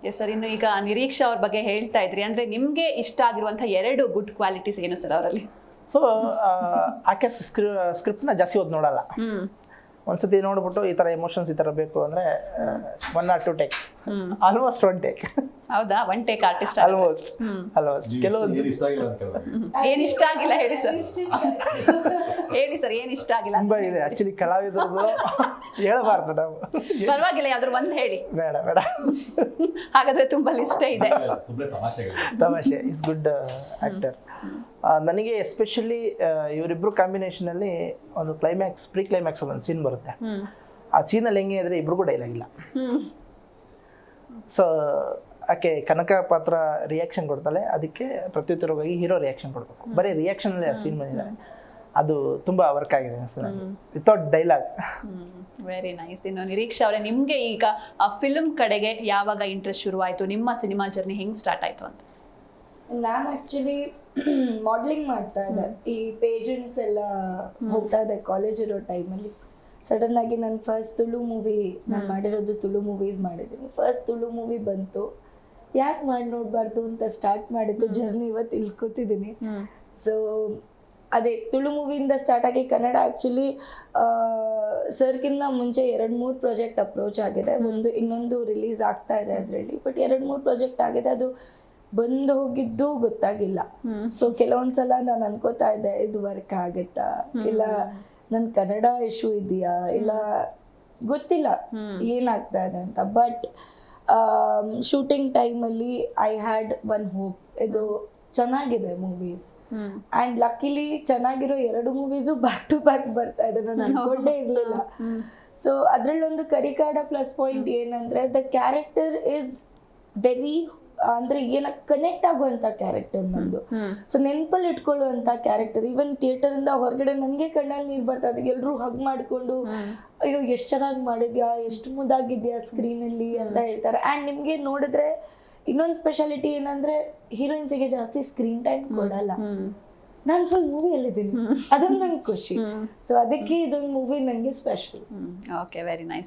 Yes sir, ಇನ್ನು ಈಗ ನಿರೀಕ್ಷಾ ಅವ್ರ ಬಗ್ಗೆ ಹೇಳ್ತಾ ಇದ್ರಿ, ಅಂದ್ರೆ ನಿಮ್ಗೆ ಇಷ್ಟ ಆಗಿರುವಂತಹ 2 ಗುಡ್ ಕ್ವಾಲಿಟೀಸ್ ಏನು ಸರ್ ಅವರಲ್ಲಿ? ಸೊ ಆಕೆ ಸ್ಕ್ರಿಪ್ಟ್ನ ಜಾಸ್ತಿ ಓದಿ ನೋಡಲ್ಲ. ಒಂದ್ಸತಿ ನೋಡ್ಬಿಟ್ಟು ಈ ಥರ ಎಮೋಷನ್ಸ್ ಈ ಥರ ಬೇಕು ಅಂದರೆ 1 or 2 ಟೇಕ್ಸ್, ಆಲ್ಮೋಸ್ಟ್ 1 ಟೇಕ್. ಹೌದಾ, 1 ಟೇಕ್ ಆರ್ಟಿಸ್ಟ್ ಆಲ್ಮೋಸ್ಟ್ ಕೆಲವೊಂದು ಏನ್ ಇಷ್ಟ ಆಗಿಲ್ಲ ಹೇಳಿ ಸರ್. ಹೇಳಿ ಸರ್, ಏನ್ ಇಷ್ಟ ಆಗಿಲ್ಲ? ತುಂಬ ಇದೆ ಆ್ಯಕ್ಚುಲಿ ಕಲಾವಿದರದು, ಹೇಳಬಾರ್ದು ನಾವು. ಪರವಾಗಿಲ್ಲ, ಯಾವ್ದಾದ್ರು ಒಂದು ಹೇಳಿ. ಬೇಡ ಹಾಗಾದ್ರೆ ತುಂಬಾ ಲಿಸ್ಟೇ ಇದೆ. ತಮಾಷೆ ಇಸ್ ಗುಡ್ ಆ್ಯಕ್ಟರ್. ನನಗೆ ಎಸ್ಪೆಷಲಿ ಇವರಿಬ್ಬರು ಕಾಂಬಿನೇಷನಲ್ಲಿ ಒಂದು ಪ್ರೀ ಕ್ಲೈಮ್ಯಾಕ್ಸ್ ಒಂದು ಸೀನ್ ಬರುತ್ತೆ. ಆ ಸೀನಲ್ಲಿ ಹೆಂಗೆ ಅಂದರೆ ಇಬ್ರಿಗೂ ಡೈಲಾಗ್ ಇಲ್ಲ. ಸೊ ಆಕೆ ಕನಕ ಪಾತ್ರ ರಿಯಾಕ್ಷನ್ ಕೊಡ್ತಾಳೆ, ಅದಕ್ಕೆ ಪ್ರತ್ಯುತ್ತರವಾಗಿ ಹೀರೋ ರಿಯಾಕ್ಷನ್ ಕೊಡಬೇಕು. ಬರೀ ರಿಯಾಕ್ಷನಲ್ಲಿ ಆ ಸೀನ್ ಬಂದಿದ್ದಾರೆ, ಅದು ತುಂಬ ವರ್ಕ್ ಆಗಿದೆ ಅನಿಸ್ತದೆ ವಿತೌಟ್ ಡೈಲಾಗ್. Very nice. ಇನ್ನು ನಿರೀಕ್ಷಾ ಅವರೇ, ನಿಮಗೆ ಈಗ ಆ ಫಿಲ್ಮ್ ಕಡೆಗೆ ಯಾವಾಗ ಇಂಟ್ರೆಸ್ಟ್ ಶುರುವಾಯಿತು? ನಿಮ್ಮ ಸಿನಿಮಾ ಜರ್ನಿ ಹೆಂಗೆ ಸ್ಟಾರ್ಟ್ ಆಯಿತು ಅಂತ? ನಾನು ಆ್ಯಕ್ಚುಲಿ ಮಾಡ್ಲಿಂಗ್ ಮಾಡ್ತಾ ಇದ್ದೆ, ಈ ಪೇಜೆಂಟ್ಸ್ ಎಲ್ಲ ಹೋಗ್ತಾ ಇದ್ದೆ ಕಾಲೇಜ್ ಇರೋ ಟೈಮಲ್ಲಿ. ಸಡನ್ ಆಗಿ ನನ್ನ ಫಸ್ಟ್ ತುಳು ಮೂವಿ, ನಾನು ಮಾಡಿರೋದು ತುಳು ಮೂವೀಸ್ ಮಾಡಿದ್ದೀನಿ. ಫಸ್ಟ್ ತುಳು ಮೂವಿ ಬಂತು, ಯಾಕೆ ಮಾಡಿ ನೋಡಬಾರ್ದು ಅಂತ ಸ್ಟಾರ್ಟ್ ಮಾಡಿದ್ದು ಜರ್ನಿ. ಇವತ್ತು ಇಲ್ಲಿ ಕೂತಿದ್ದೀನಿ. ಸೊ ಅದೇ ತುಳು ಮೂವಿಯಿಂದ ಸ್ಟಾರ್ಟ್ ಆಗಿ ಕನ್ನಡ ಆ್ಯಕ್ಚುಲಿ ಸರ್ಗಿಂತ ಮುಂಚೆ 2-3 ಪ್ರಾಜೆಕ್ಟ್ ಅಪ್ರೋಚ್ ಆಗಿದೆ. ಇನ್ನೊಂದು ರಿಲೀಸ್ ಆಗ್ತಾ ಇದೆ ಅದರಲ್ಲಿ. ಬಟ್ 2-3 ಪ್ರಾಜೆಕ್ಟ್ ಆಗಿದೆ, ಅದು ಬಂದು ಹೋಗಿದ್ದು ಗೊತ್ತಾಗಿಲ್ಲ. ಸೊ ಕೆಲವೊಂದ್ಸಲ ನಾನು ಅನ್ಕೋತಾ ಇದ್ದೆ, ಇದು ವರ್ಕ್ ಆಗುತ್ತಾ ಇಲ್ಲ ನನ್ನ ಕನ್ನಡ ಇಶ್ಯೂ ಇದೆಯಾ ಇಲ್ಲ ಗೊತ್ತಿಲ್ಲ ಏನಾಗ್ತಾ ಇದೆ ಅಂತ. ಬಟ್ ಶೂಟಿಂಗ್ ಟೈಮಲ್ಲಿ ಐ ಹ್ಯಾಡ್ 1 ಹೋಪ್, ಇದು ಚೆನ್ನಾಗಿದೆ ಮೂವೀಸ್. ಆ್ಯಂಡ್ ಲಕ್ಕಿಲಿ ಚೆನ್ನಾಗಿರೋ 2 ಮೂವೀಸು ಬ್ಯಾಕ್ ಟು ಬ್ಯಾಕ್ ಬರ್ತಾ ಇದೆ, ನಾನು ಅನ್ಕೊಂಡೇ ಇರಲಿಲ್ಲ. ಸೊ ಅದರಲ್ಲೊಂದು ಕರಿಕಾಡ ಪ್ಲಸ್ ಪಾಯಿಂಟ್ ಏನಂದರೆ ದ ಕ್ಯಾರೆಕ್ಟರ್ ಈಸ್ ವೆರಿ, ಅಂದರೆ ಕನೆಕ್ಟ್ ಆಗುವಂಥ ಕ್ಯಾರೆಕ್ಟರ್ ನಂದು. ಸೊ ನೆನಪಲ್ಲಿ ಇಟ್ಕೊಳ್ಳುವಂಥ ಕ್ಯಾರೆಕ್ಟರ್. ಈವನ್ ಥಿಯೇಟರಿಂದ ಹೊರಗಡೆ ನನಗೆ ಕಣ್ಣಲ್ಲಿ ನೀರು ಬರ್ತಾ ಇದೆ, ಎಲ್ಲರೂ ಹಗ್ ಮಾಡಿಕೊಂಡು ಅಯ್ಯೋ ಎಷ್ಟು ಚೆನ್ನಾಗಿ ಮಾಡಿದ್ಯಾ, ಎಷ್ಟು ಮುದ್ದಾಗಿದ್ಯಾ ಸ್ಕ್ರೀನಲ್ಲಿ ಅಂತ ಹೇಳ್ತಾರೆ. ಆ್ಯಂಡ್ ನಿಮಗೆ ನೋಡಿದ್ರೆ ಇನ್ನೊಂದು ಸ್ಪೆಷಾಲಿಟಿ ಏನಂದರೆ ಹೀರೋಯಿನ್ಸಿಗೆ ಜಾಸ್ತಿ ಸ್ಕ್ರೀನ್ ಟೈಮ್ ಕೊಡಲ್ಲ. ನಾನು ಫುಲ್ ಮೂವಿಯಲ್ಲಿದ್ದೀನಿ, ಅದೊಂದು ನಂಗೆ ಖುಷಿ. ಸೊ ಅದಕ್ಕೆ ಇದೊಂದು ಮೂವಿ ನನಗೆ ಸ್ಪೆಷಲ್. Okay, very nice.